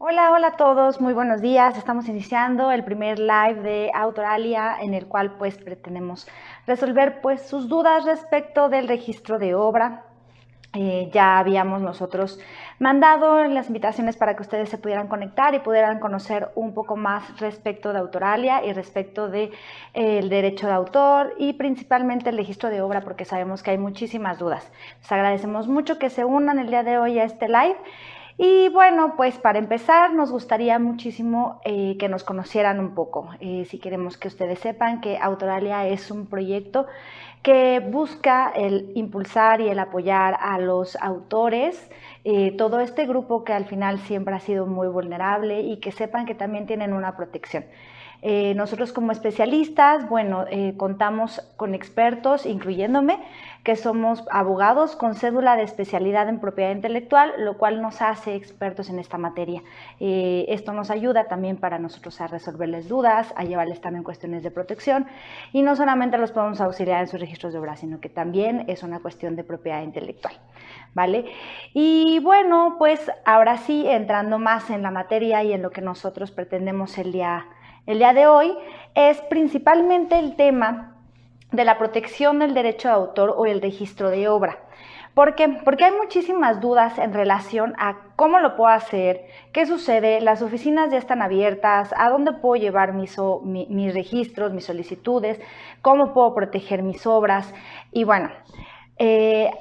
Hola a todos, muy buenos días. Estamos iniciando el primer live de Autoralia en el cual pretendemos resolver sus dudas respecto del registro de obra. Ya habíamos nosotros mandado las invitaciones para que ustedes se pudieran conectar y pudieran conocer un poco más respecto de Autoralia y respecto de el derecho de autor y principalmente el registro de obra, porque sabemos que hay muchísimas dudas. Les agradecemos mucho que se unan el día de hoy a este live. Y bueno, pues para empezar nos gustaría muchísimo que nos conocieran un poco. Si queremos que ustedes sepan que Autoralia es un proyecto que busca el impulsar y el apoyar a los autores, todo este grupo que al final siempre ha sido muy vulnerable y que sepan que también tienen una protección. Nosotros como especialistas, contamos con expertos, incluyéndome, que somos abogados con cédula de especialidad en propiedad intelectual, lo cual nos hace expertos en esta materia. Esto nos ayuda también para nosotros a resolverles dudas, a llevarles también cuestiones de protección, y no solamente los podemos auxiliar en sus registros de obra, sino que también es una cuestión de propiedad intelectual, ¿vale? Y bueno, pues ahora sí, entrando más en la materia y en lo que nosotros pretendemos el día de hoy, es principalmente el tema de la protección del derecho de autor o el registro de obra. ¿Por qué? Porque hay muchísimas dudas en relación a cómo lo puedo hacer, qué sucede, las oficinas ya están abiertas, a dónde puedo llevar mis registros, mis solicitudes, cómo puedo proteger mis obras. Y bueno,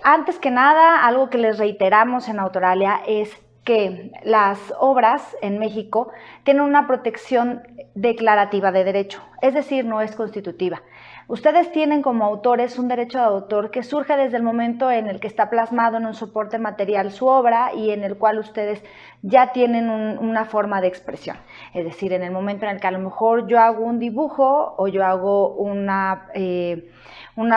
antes que nada, algo que les reiteramos en Autoralia es que las obras en México tienen una protección declarativa de derecho, es decir, no es constitutiva. Ustedes tienen como autores un derecho de autor que surge desde el momento en el que está plasmado en un soporte material su obra y en el cual ustedes ya tienen una forma de expresión. Es decir, en el momento en el que a lo mejor yo hago un dibujo o yo hago una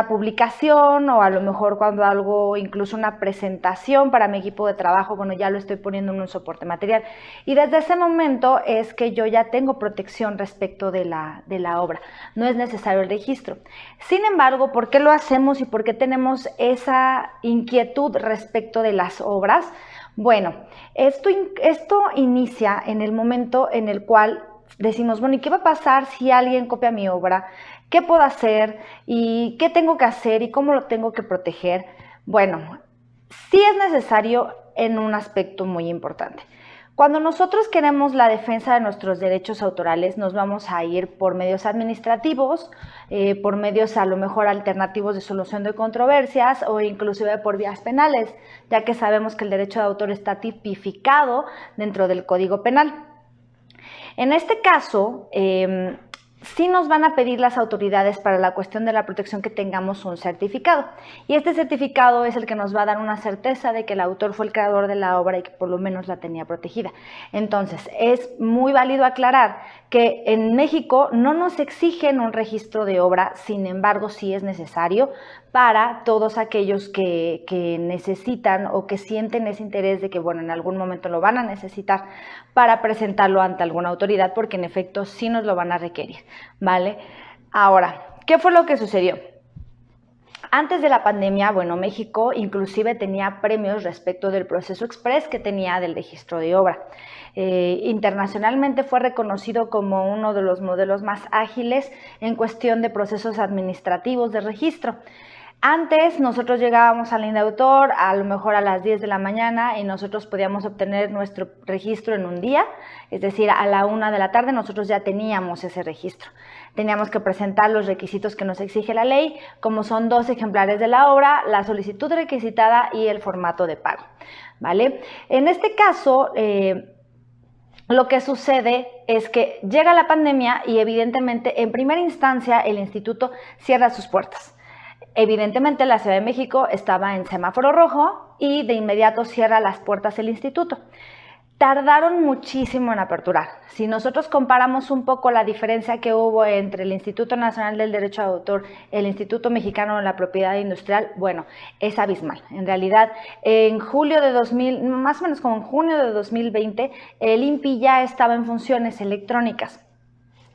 publicación, o a lo mejor cuando hago incluso una presentación para mi equipo de trabajo, bueno, ya lo estoy poniendo en un soporte material. Y desde ese momento es que yo ya tengo protección respecto de la obra. No es necesario el registro. Sin embargo, ¿por qué lo hacemos y por qué tenemos esa inquietud respecto de las obras? Bueno, esto inicia en el momento en el cual decimos, bueno, ¿y qué va a pasar si alguien copia mi obra? ¿Qué puedo hacer? ¿Y qué tengo que hacer? ¿Y cómo lo tengo que proteger? Bueno, sí es necesario en un aspecto muy importante. Cuando nosotros queremos la defensa de nuestros derechos autorales, nos vamos a ir por medios administrativos, por medios a lo mejor alternativos de solución de controversias o inclusive por vías penales, ya que sabemos que el derecho de autor está tipificado dentro del Código Penal. En este caso, sí nos van a pedir las autoridades para la cuestión de la protección que tengamos un certificado. Y este certificado es el que nos va a dar una certeza de que el autor fue el creador de la obra y que por lo menos la tenía protegida. Entonces, es muy válido aclarar que en México no nos exigen un registro de obra, sin embargo, sí es necesario para todos aquellos que necesitan o que sienten ese interés de que, bueno, en algún momento lo van a necesitar para presentarlo ante alguna autoridad, porque en efecto sí nos lo van a requerir, ¿vale? Ahora, ¿qué fue lo que sucedió? Antes de la pandemia, bueno, México inclusive tenía premios respecto del proceso express que tenía del registro de obra. Internacionalmente fue reconocido como uno de los modelos más ágiles en cuestión de procesos administrativos de registro. Antes nosotros llegábamos al INDAUTOR a lo mejor a las 10 de la mañana y nosotros podíamos obtener nuestro registro en un día, es decir, a la 1 de la tarde nosotros ya teníamos ese registro. Teníamos que presentar los requisitos que nos exige la ley, como son 2 ejemplares de la obra, la solicitud requisitada y el formato de pago, ¿vale? En este caso, lo que sucede es que llega la pandemia y evidentemente en primera instancia el instituto cierra sus puertas. Evidentemente la Ciudad de México estaba en semáforo rojo y de inmediato cierra las puertas el instituto. Tardaron muchísimo en aperturar. Si nosotros comparamos un poco la diferencia que hubo entre el Instituto Nacional del Derecho de Autor y el Instituto Mexicano de la Propiedad Industrial, bueno, es abismal. En realidad, en julio de 2000, más o menos como en junio de 2020, el INPI ya estaba en funciones electrónicas.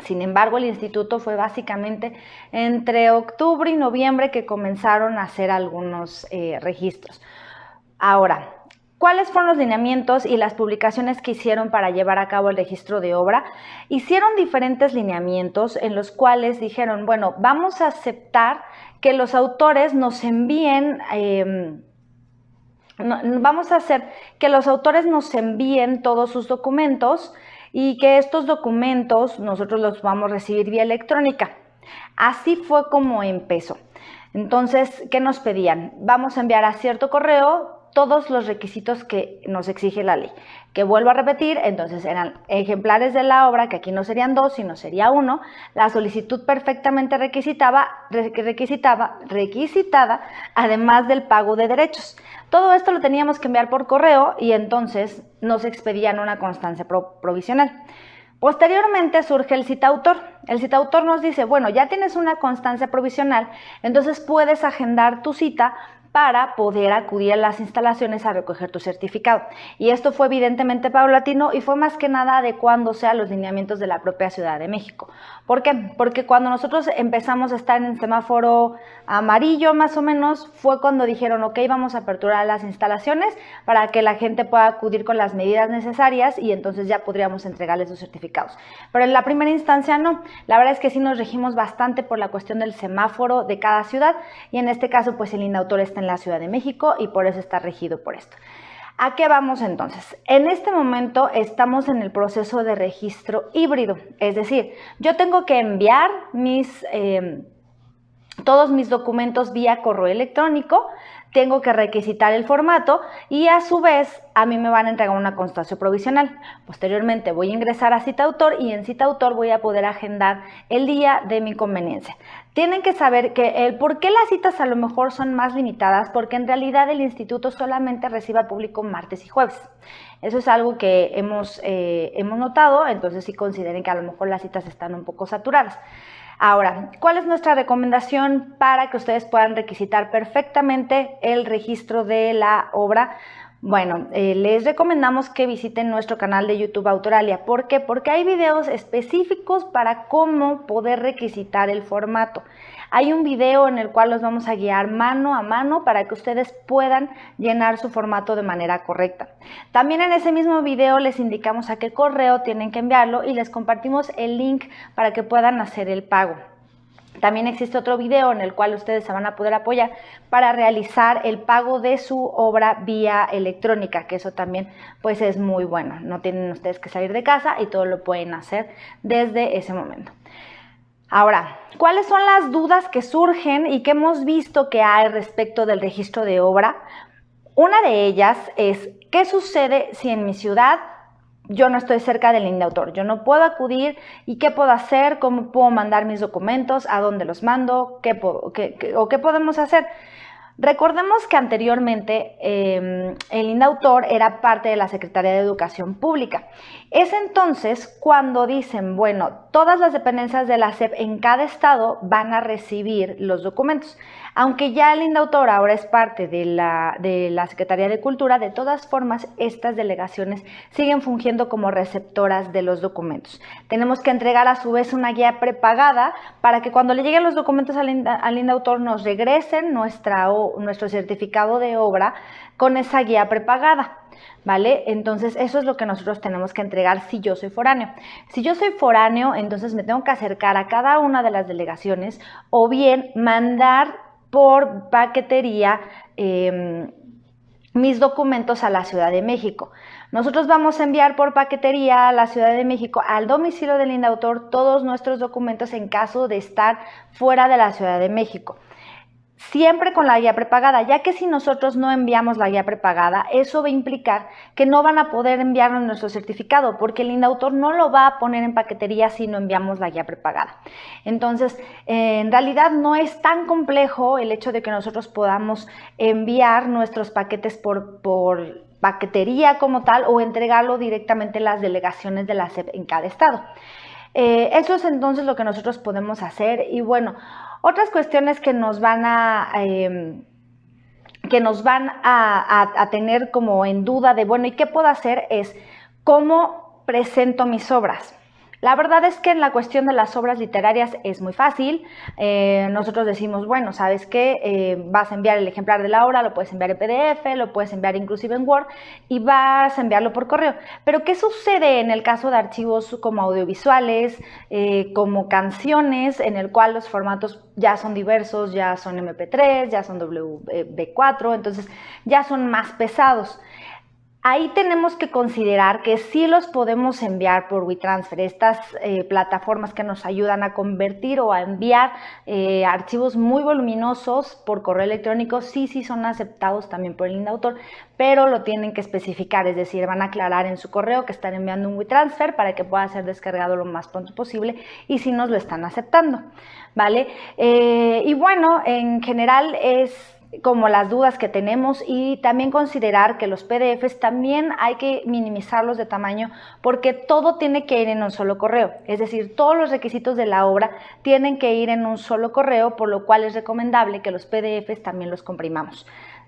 Sin embargo, el instituto fue básicamente entre octubre y noviembre que comenzaron a hacer algunos registros. Ahora, ¿Cuáles fueron los lineamientos y las publicaciones que hicieron para llevar a cabo el registro de obra? Hicieron diferentes lineamientos en los cuales dijeron, bueno, vamos a aceptar que los autores nos envíen, vamos a hacer que los autores nos envíen todos sus documentos y que estos documentos nosotros los vamos a recibir vía electrónica. Así fue como empezó. Entonces, ¿qué nos pedían? Vamos a enviar a cierto correo todos los requisitos que nos exige la ley. Que vuelvo a repetir, entonces eran ejemplares de la obra, que aquí no serían 2, sino sería 1, la solicitud perfectamente requisitada, además del pago de derechos. Todo esto lo teníamos que enviar por correo y entonces nos expedían una constancia provisional. Posteriormente surge el citautor. El citautor nos dice, bueno, ya tienes una constancia provisional, entonces puedes agendar tu cita para poder acudir a las instalaciones a recoger tu certificado. Y esto fue evidentemente paulatino y fue más que nada adecuándose a los lineamientos de la propia Ciudad de México. ¿Por qué? Porque cuando nosotros empezamos a estar en semáforo amarillo más o menos, fue cuando dijeron, ok, vamos a aperturar las instalaciones para que la gente pueda acudir con las medidas necesarias y entonces ya podríamos entregarles sus certificados. Pero en la primera instancia no. La verdad es que sí nos regimos bastante por la cuestión del semáforo de cada ciudad y en este caso pues el INAUTOR está en la Ciudad de México y por eso está regido por esto. ¿A qué vamos entonces? En este momento estamos en el proceso de registro híbrido, es decir, yo tengo que enviar todos mis documentos vía correo electrónico, tengo que requisitar el formato y a su vez a mí me van a entregar una constancia provisional. Posteriormente voy a ingresar a citautor y en citautor voy a poder agendar el día de mi conveniencia. Tienen que saber que el por qué las citas a lo mejor son más limitadas, porque en realidad el instituto solamente recibe al público martes y jueves. Eso es algo que hemos notado, entonces sí consideren que a lo mejor las citas están un poco saturadas. Ahora, ¿cuál es nuestra recomendación para que ustedes puedan requisitar perfectamente el registro de la obra? Bueno, les recomendamos que visiten nuestro canal de YouTube Autoralia. ¿Por qué? Porque hay videos específicos para cómo poder requisitar el formato. Hay un video en el cual los vamos a guiar mano a mano para que ustedes puedan llenar su formato de manera correcta. También en ese mismo video les indicamos a qué correo tienen que enviarlo y les compartimos el link para que puedan hacer el pago. También existe otro video en el cual ustedes se van a poder apoyar para realizar el pago de su obra vía electrónica, que eso también pues es muy bueno. No tienen ustedes que salir de casa y todo lo pueden hacer desde ese momento. Ahora, ¿cuáles son las dudas que surgen y que hemos visto que hay respecto del registro de obra? Una de ellas es, ¿qué sucede si en mi ciudad yo no estoy cerca del INAUTOR? Yo no puedo acudir y ¿qué puedo hacer? ¿Cómo puedo mandar mis documentos? ¿A dónde los mando? ¿Qué podemos hacer? Recordemos que anteriormente el INAUTOR era parte de la Secretaría de Educación Pública. Es entonces cuando dicen, bueno, todas las dependencias de la SEP en cada estado van a recibir los documentos. Aunque ya el INAUTOR ahora es parte de la Secretaría de Cultura, de todas formas estas delegaciones siguen fungiendo como receptoras de los documentos. Tenemos que entregar a su vez una guía prepagada para que cuando le lleguen los documentos al INAUTOR nos regresen nuestro certificado de obra con esa guía prepagada, ¿vale? Entonces eso es lo que nosotros tenemos que entregar si yo soy foráneo. Si yo soy foráneo, entonces me tengo que acercar a cada una de las delegaciones o bien mandar por paquetería mis documentos a la Ciudad de México. Nosotros vamos a enviar por paquetería a la Ciudad de México, al domicilio del INAUTOR, todos nuestros documentos en caso de estar fuera de la Ciudad de México. Siempre con la guía prepagada, ya que si nosotros no enviamos la guía prepagada, eso va a implicar que no van a poder enviarnos nuestro certificado, porque el INAUTOR no lo va a poner en paquetería si no enviamos la guía prepagada. Entonces, en realidad no es tan complejo el hecho de que nosotros podamos enviar nuestros paquetes por paquetería como tal o entregarlo directamente en las delegaciones de la SEP en cada estado. Eso es entonces lo que nosotros podemos hacer y bueno, otras cuestiones que nos van a tener como en duda de, bueno, ¿y qué puedo hacer? Es cómo presento mis obras. La verdad es que en la cuestión de las obras literarias es muy fácil. Nosotros decimos, bueno, ¿sabes qué? Vas a enviar el ejemplar de la obra, lo puedes enviar en PDF, lo puedes enviar inclusive en Word y vas a enviarlo por correo. Pero ¿qué sucede en el caso de archivos como audiovisuales, como canciones, en el cual los formatos ya son diversos, ya son MP3, ya son WB4, entonces ya son más pesados? Ahí tenemos que considerar que sí los podemos enviar por WeTransfer, estas plataformas que nos ayudan a convertir o a enviar archivos muy voluminosos por correo electrónico, sí son aceptados también por el INDAUTOR, pero lo tienen que especificar, es decir, van a aclarar en su correo que están enviando un WeTransfer para que pueda ser descargado lo más pronto posible y si nos lo están aceptando, ¿vale? Y bueno, en general es como las dudas que tenemos, y también considerar que los PDFs también hay que minimizarlos de tamaño porque todo tiene que ir en un solo correo, es decir, todos los requisitos de la obra tienen que ir en un solo correo, por lo cual es recomendable que los PDFs también los comprimamos.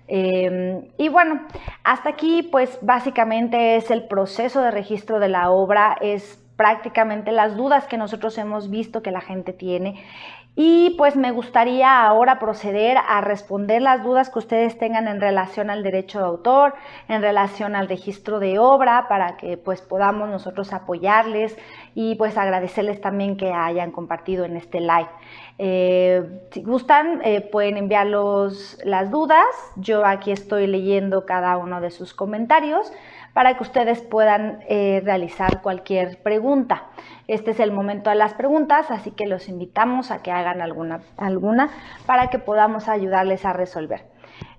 Y bueno, hasta aquí pues básicamente es el proceso de registro de la obra, es prácticamente las dudas que nosotros hemos visto que la gente tiene. Y pues me gustaría ahora proceder a responder las dudas que ustedes tengan en relación al derecho de autor, en relación al registro de obra, para que pues podamos nosotros apoyarles y pues agradecerles también que hayan compartido en este live. Si gustan, pueden enviar las dudas. Yo aquí estoy leyendo cada uno de sus comentarios para que ustedes puedan realizar cualquier pregunta. Este es el momento de las preguntas, así que los invitamos a que hagan alguna para que podamos ayudarles a resolver.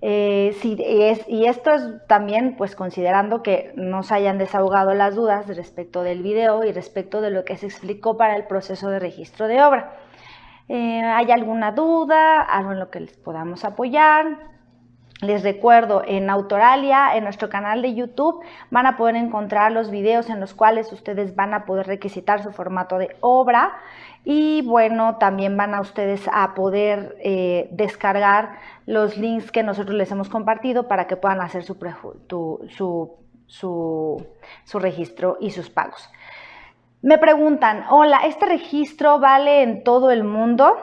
Y esto es también pues considerando que nos hayan desahogado las dudas respecto del video y respecto de lo que se explicó para el proceso de registro de obra. ¿Hay alguna duda, algo en lo que les podamos apoyar? Les recuerdo, en Autoralia, en nuestro canal de YouTube, van a poder encontrar los videos en los cuales ustedes van a poder requisitar su formato de obra y bueno, también van a ustedes a poder descargar los links que nosotros les hemos compartido para que puedan hacer su registro y sus pagos. Me preguntan, hola, ¿este registro vale en todo el mundo?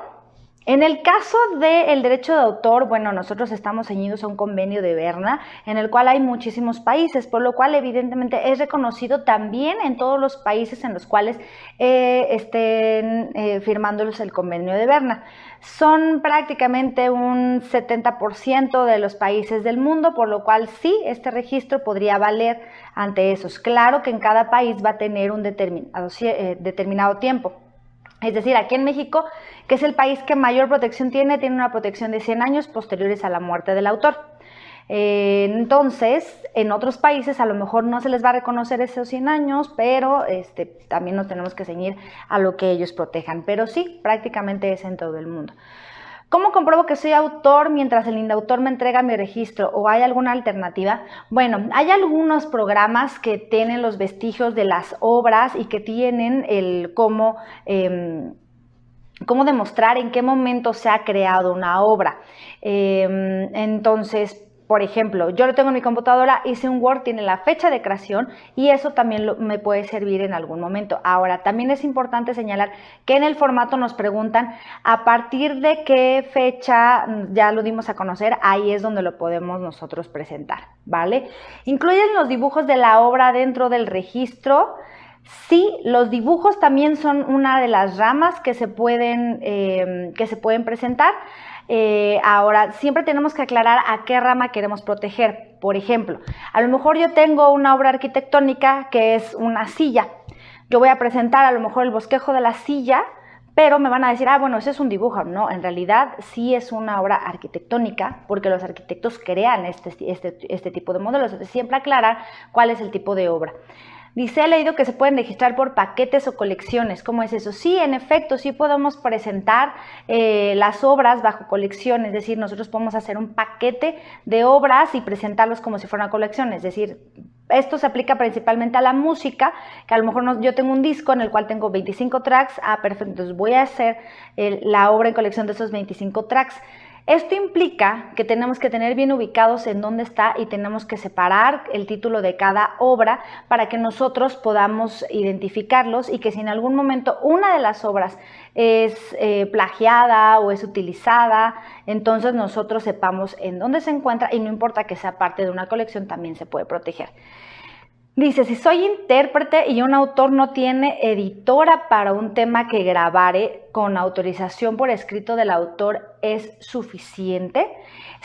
En el caso del derecho de autor, bueno, nosotros estamos ceñidos a un convenio de Berna en el cual hay muchísimos países, por lo cual evidentemente es reconocido también en todos los países en los cuales estén firmándolos el convenio de Berna. Son prácticamente un 70% de los países del mundo, por lo cual sí, este registro podría valer ante esos. Claro que en cada país va a tener un determinado tiempo. Es decir, aquí en México, que es el país que mayor protección tiene una protección de 100 años posteriores a la muerte del autor. Entonces, en otros países a lo mejor no se les va a reconocer esos 100 años, pero también nos tenemos que ceñir a lo que ellos protejan. Pero sí, prácticamente es en todo el mundo. ¿Cómo compruebo que soy autor mientras el INDAUTOR me entrega mi registro o hay alguna alternativa? Bueno, hay algunos programas que tienen los vestigios de las obras y que tienen el cómo demostrar en qué momento se ha creado una obra. Entonces, por ejemplo, yo lo tengo en mi computadora, hice un Word, tiene la fecha de creación y eso también me puede servir en algún momento. Ahora, también es importante señalar que en el formato nos preguntan a partir de qué fecha, ya lo dimos a conocer, ahí es donde lo podemos nosotros presentar, ¿vale? ¿Incluyen los dibujos de la obra dentro del registro? Sí, los dibujos también son una de las ramas que se pueden presentar. Ahora, siempre tenemos que aclarar a qué rama queremos proteger. Por ejemplo, a lo mejor yo tengo una obra arquitectónica que es una silla. Yo voy a presentar a lo mejor el bosquejo de la silla, pero me van a decir, bueno, ese es un dibujo. No, en realidad sí es una obra arquitectónica porque los arquitectos crean este tipo de modelos. Entonces, siempre aclarar cuál es el tipo de obra. Dice, he leído que se pueden registrar por paquetes o colecciones. ¿Cómo es eso? Sí, en efecto, sí podemos presentar las obras bajo colección. Es decir, nosotros podemos hacer un paquete de obras y presentarlos como si fuera una colección. Es decir, esto se aplica principalmente a la música, que a lo mejor yo tengo un disco en el cual tengo 25 tracks. Perfecto, entonces voy a hacer la obra en colección de esos 25 tracks. Esto implica que tenemos que tener bien ubicados en dónde está y tenemos que separar el título de cada obra para que nosotros podamos identificarlos y que si en algún momento una de las obras es plagiada o es utilizada, entonces nosotros sepamos en dónde se encuentra y no importa que sea parte de una colección, también se puede proteger. Dice, si soy intérprete y un autor no tiene editora para un tema que grabare, ¿con autorización por escrito del autor es suficiente?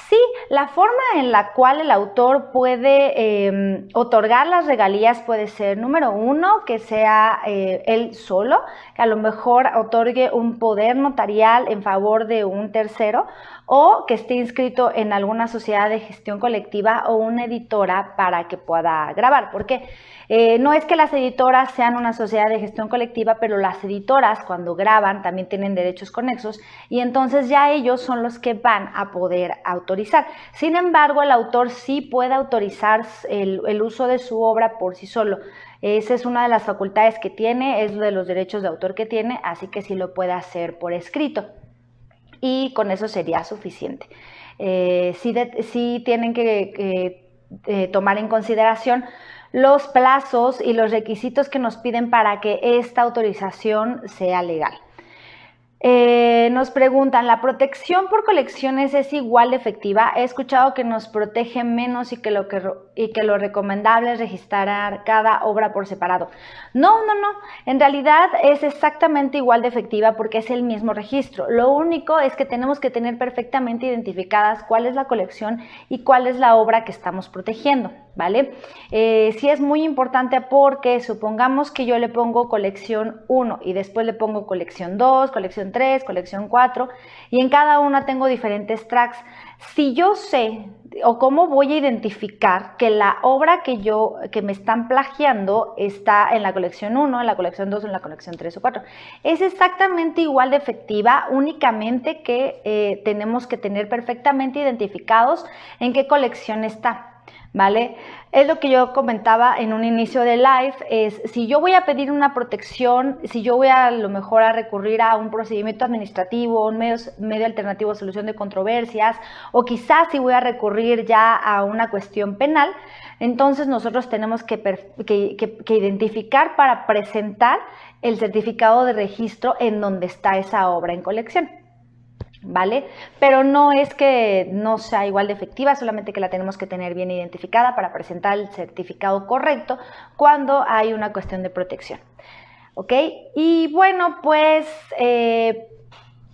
Sí, la forma en la cual el autor puede otorgar las regalías puede ser, número uno, que sea él solo, que a lo mejor otorgue un poder notarial en favor de un tercero, o que esté inscrito en alguna sociedad de gestión colectiva o una editora para que pueda grabar. Porque no es que las editoras sean una sociedad de gestión colectiva, pero las editoras cuando graban también tienen derechos conexos y entonces ya ellos son los que van a poder autorizar. Sin embargo, el autor sí puede autorizar el uso de su obra por sí solo. Esa es una de las facultades que tiene, es de los derechos de autor que tiene, así que sí lo puede hacer por escrito. Y con eso sería suficiente. Sí tienen que tomar en consideración los plazos y los requisitos que nos piden para que esta autorización sea legal. Nos preguntan, ¿la protección por colecciones es igual de efectiva? He escuchado que nos protege menos y que lo recomendable es registrar cada obra por separado. No. En realidad es exactamente igual de efectiva porque es el mismo registro. Lo único es que tenemos que tener perfectamente identificadas cuál es la colección y cuál es la obra que estamos protegiendo, ¿vale? Sí es muy importante porque supongamos que yo le pongo colección 1 y después le pongo colección 2, colección 3, colección 4 y en cada una tengo diferentes tracks. Si yo sé o cómo voy a identificar que la obra que me están plagiando está en la colección 1, en la colección 2, en la colección 3 o 4. Es exactamente igual de efectiva, únicamente que tenemos que tener perfectamente identificados en qué colección está. ¿Vale? Es lo que yo comentaba en un inicio de live, es si yo voy a pedir una protección, si yo voy a lo mejor a recurrir a un procedimiento administrativo, un medio alternativo de solución de controversias, o quizás si voy a recurrir ya a una cuestión penal, entonces nosotros tenemos que identificar para presentar el certificado de registro en donde está esa obra en colección. ¿Vale? Pero no es que no sea igual de efectiva, solamente que la tenemos que tener bien identificada para presentar el certificado correcto cuando hay una cuestión de protección. ¿Ok? Y bueno, pues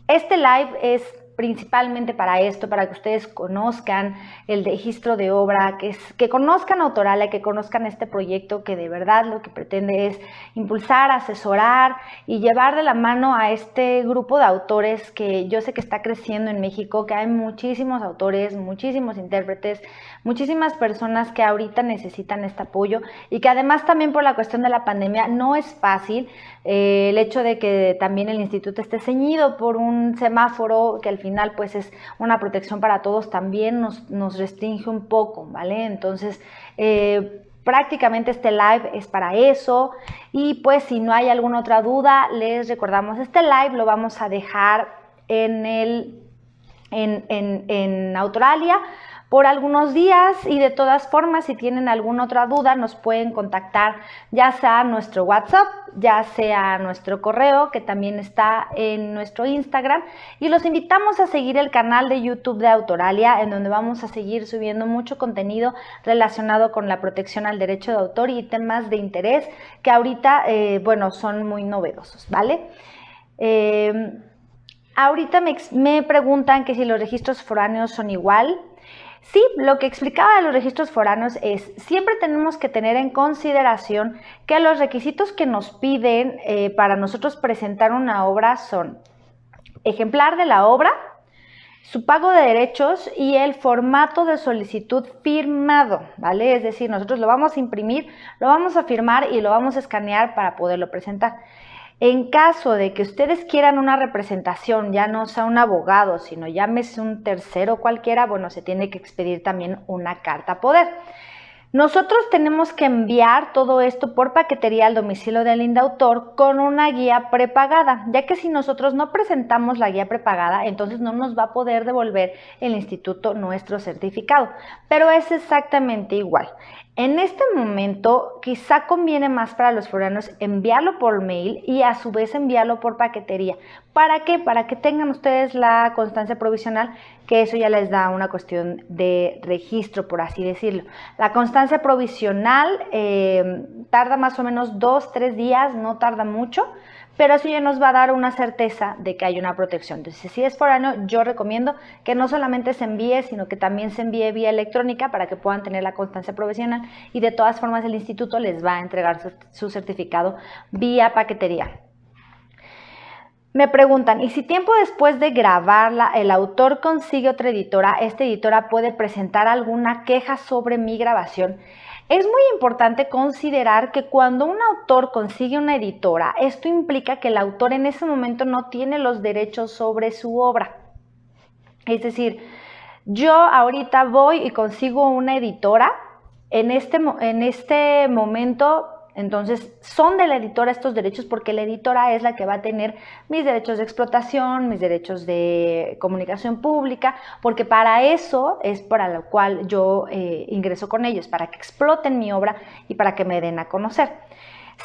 este live es principalmente para esto, para que ustedes conozcan el registro de obra, que conozcan Autoralia, que conozcan este proyecto que de verdad lo que pretende es impulsar, asesorar y llevar de la mano a este grupo de autores que yo sé que está creciendo en México, que hay muchísimos autores, muchísimos intérpretes, muchísimas personas que ahorita necesitan este apoyo y que además también por la cuestión de la pandemia no es fácil el hecho de que también el instituto esté ceñido por un semáforo que al final pues es una protección para todos, también nos restringe un poco, ¿vale? Entonces prácticamente este live es para eso y pues si no hay alguna otra duda les recordamos este live lo vamos a dejar en Autoralia por algunos días y de todas formas si tienen alguna otra duda nos pueden contactar ya sea a nuestro WhatsApp, ya sea a nuestro correo que también está en nuestro Instagram y los invitamos a seguir el canal de YouTube de Autoralia en donde vamos a seguir subiendo mucho contenido relacionado con la protección al derecho de autor y temas de interés que ahorita bueno son muy novedosos, ¿vale? Ahorita me preguntan que si los registros foráneos son igual. Sí, lo que explicaba de los registros foráneos es, siempre tenemos que tener en consideración que los requisitos que nos piden para nosotros presentar una obra son ejemplar de la obra, su pago de derechos y el formato de solicitud firmado, ¿vale? Es decir, nosotros lo vamos a imprimir, lo vamos a firmar y lo vamos a escanear para poderlo presentar. En caso de que ustedes quieran una representación, ya no sea un abogado, sino llámese un tercero cualquiera, bueno, se tiene que expedir también una carta poder. Nosotros tenemos que enviar todo esto por paquetería al domicilio del indautor con una guía prepagada, ya que si nosotros no presentamos la guía prepagada, entonces no nos va a poder devolver el instituto nuestro certificado, pero es exactamente igual. En este momento quizá conviene más para los foráneos enviarlo por mail y a su vez enviarlo por paquetería. ¿Para qué? Para que tengan ustedes la constancia provisional, que eso ya les da una cuestión de registro, por así decirlo. La constancia provisional tarda más o menos 2-3 días, no tarda mucho, pero eso ya nos va a dar una certeza de que hay una protección. Entonces, si es foráneo, yo recomiendo que no solamente se envíe, sino que también se envíe vía electrónica para que puedan tener la constancia provisional, y de todas formas el instituto les va a entregar su certificado vía paquetería. Me preguntan, ¿y si tiempo después de grabarla el autor consigue otra editora, esta editora puede presentar alguna queja sobre mi grabación? Es muy importante considerar que cuando un autor consigue una editora, esto implica que el autor en ese momento no tiene los derechos sobre su obra. Es decir, yo ahorita voy y consigo una editora, en este momento, entonces son de la editora estos derechos, porque la editora es la que va a tener mis derechos de explotación, mis derechos de comunicación pública, porque para eso es para lo cual yo ingreso con ellos, para que exploten mi obra y para que me den a conocer.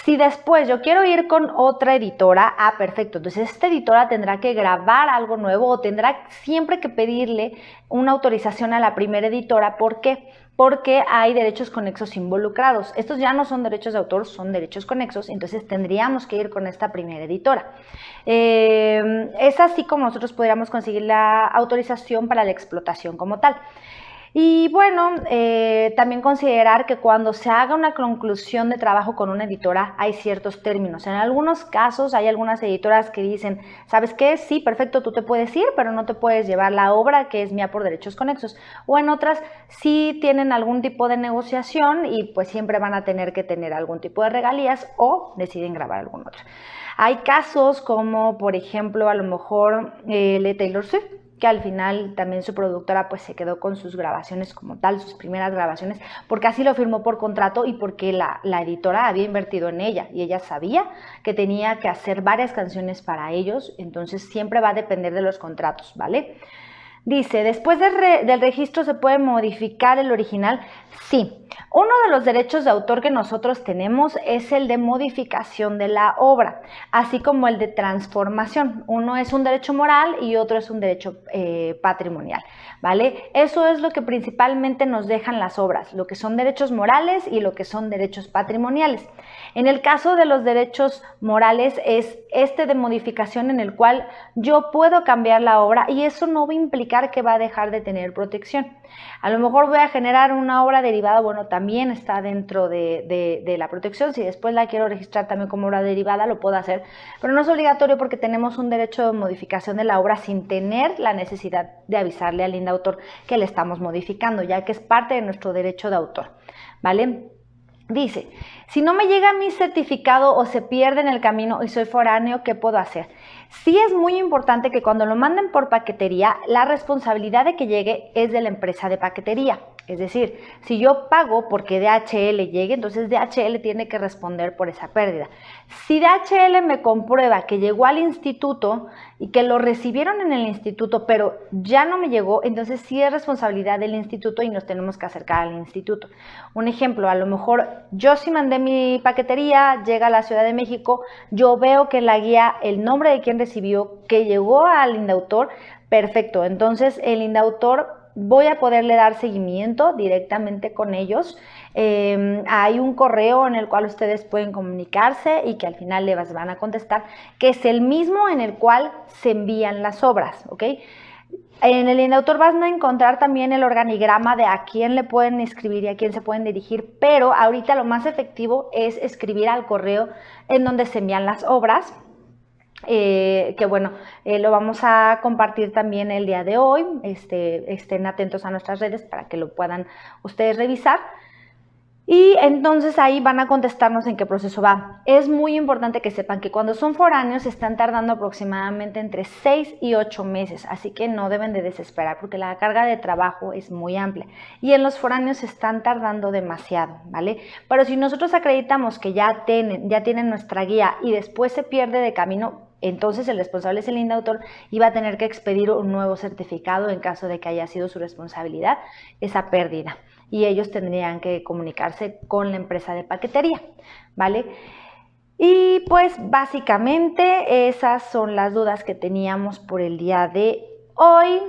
Si después yo quiero ir con otra editora, perfecto, entonces esta editora tendrá que grabar algo nuevo o tendrá siempre que pedirle una autorización a la primera editora. ¿Por qué? Porque hay derechos conexos involucrados. Estos ya no son derechos de autor, son derechos conexos, entonces tendríamos que ir con esta primera editora. Es así como nosotros podríamos conseguir la autorización para la explotación como tal. Y bueno, también considerar que cuando se haga una conclusión de trabajo con una editora hay ciertos términos. En algunos casos hay algunas editoras que dicen, ¿sabes qué? Sí, perfecto, tú te puedes ir, pero no te puedes llevar la obra que es mía por derechos conexos. O en otras sí tienen algún tipo de negociación y pues siempre van a tener que tener algún tipo de regalías o deciden grabar algún otro. Hay casos como, por ejemplo, a lo mejor de Taylor Swift, que al final también su productora pues se quedó con sus grabaciones como tal, sus primeras grabaciones, porque así lo firmó por contrato y porque la editora había invertido en ella y ella sabía que tenía que hacer varias canciones para ellos, entonces siempre va a depender de los contratos, ¿vale? Dice, después del registro se puede modificar el original. Sí, uno de los derechos de autor que nosotros tenemos es el de modificación de la obra, así como el de transformación. Uno es un derecho moral y otro es un derecho patrimonial, ¿vale? Eso es lo que principalmente nos dejan las obras, lo que son derechos morales y lo que son derechos patrimoniales. En el caso de los derechos morales es este de modificación, en el cual yo puedo cambiar la obra y eso no va a implicar que va a dejar de tener protección. A lo mejor voy a generar una obra derivada, bueno, también está dentro de la protección. Si después la quiero registrar también como obra derivada, lo puedo hacer, pero no es obligatorio porque tenemos un derecho de modificación de la obra sin tener la necesidad de avisarle al indautor que le estamos modificando, ya que es parte de nuestro derecho de autor, ¿vale? Dice, si no me llega mi certificado o se pierde en el camino y soy foráneo, ¿qué puedo hacer? Sí es muy importante que cuando lo manden por paquetería, la responsabilidad de que llegue es de la empresa de paquetería. Es decir, si yo pago porque DHL llegue, entonces DHL tiene que responder por esa pérdida. Si DHL me comprueba que llegó al instituto y que lo recibieron en el instituto, pero ya no me llegó, entonces sí es responsabilidad del instituto y nos tenemos que acercar al instituto. Un ejemplo, a lo mejor yo sí mandé mi paquetería, llega a la Ciudad de México, yo veo que la guía, el nombre de quien recibió, que llegó al indautor, perfecto, entonces el indautor voy a poderle dar seguimiento directamente con ellos. Hay un correo en el cual ustedes pueden comunicarse y que al final les van a contestar, que es el mismo en el cual se envían las obras, ¿ok? En el indautor van a encontrar también el organigrama de a quién le pueden escribir y a quién se pueden dirigir, pero ahorita lo más efectivo es escribir al correo en donde se envían las obras. Que bueno, lo vamos a compartir también el día de hoy. Estén atentos a nuestras redes para que lo puedan ustedes revisar. Y entonces ahí van a contestarnos en qué proceso va. Es muy importante que sepan que cuando son foráneos están tardando aproximadamente entre 6 y 8 meses, así que no deben de desesperar porque la carga de trabajo es muy amplia y en los foráneos están tardando demasiado, ¿vale? Pero si nosotros acreditamos que ya tienen nuestra guía y después se pierde de camino, entonces el responsable es el indautor y va a tener que expedir un nuevo certificado en caso de que haya sido su responsabilidad esa pérdida. Y ellos tendrían que comunicarse con la empresa de paquetería, ¿vale? Y pues básicamente esas son las dudas que teníamos por el día de hoy.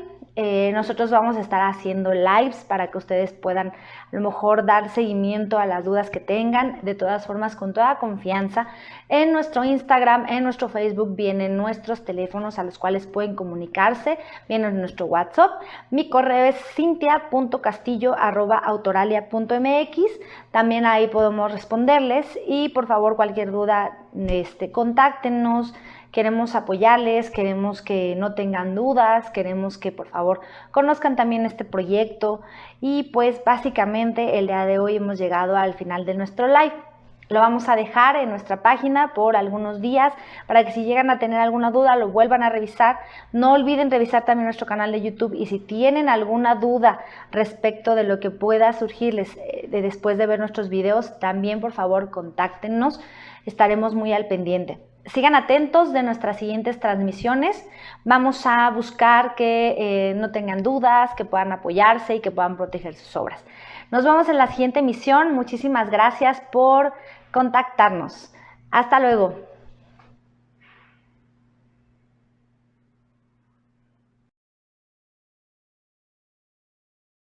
Nosotros vamos a estar haciendo lives para que ustedes puedan a lo mejor dar seguimiento a las dudas que tengan. De todas formas, con toda confianza, en nuestro Instagram, en nuestro Facebook vienen nuestros teléfonos a los cuales pueden comunicarse, viene nuestro WhatsApp. Mi correo es cintia.castillo@autoralia.mx. También ahí podemos responderles y por favor cualquier duda, contáctenos. Queremos apoyarles, queremos que no tengan dudas, queremos que por favor conozcan también este proyecto y pues básicamente el día de hoy hemos llegado al final de nuestro live. Lo vamos a dejar en nuestra página por algunos días para que si llegan a tener alguna duda lo vuelvan a revisar. No olviden revisar también nuestro canal de YouTube y si tienen alguna duda respecto de lo que pueda surgirles después de ver nuestros videos, también por favor contáctenos, estaremos muy al pendiente. Sigan atentos de nuestras siguientes transmisiones. Vamos a buscar que no tengan dudas, que puedan apoyarse y que puedan proteger sus obras. Nos vemos en la siguiente emisión. Muchísimas gracias por contactarnos. Hasta luego.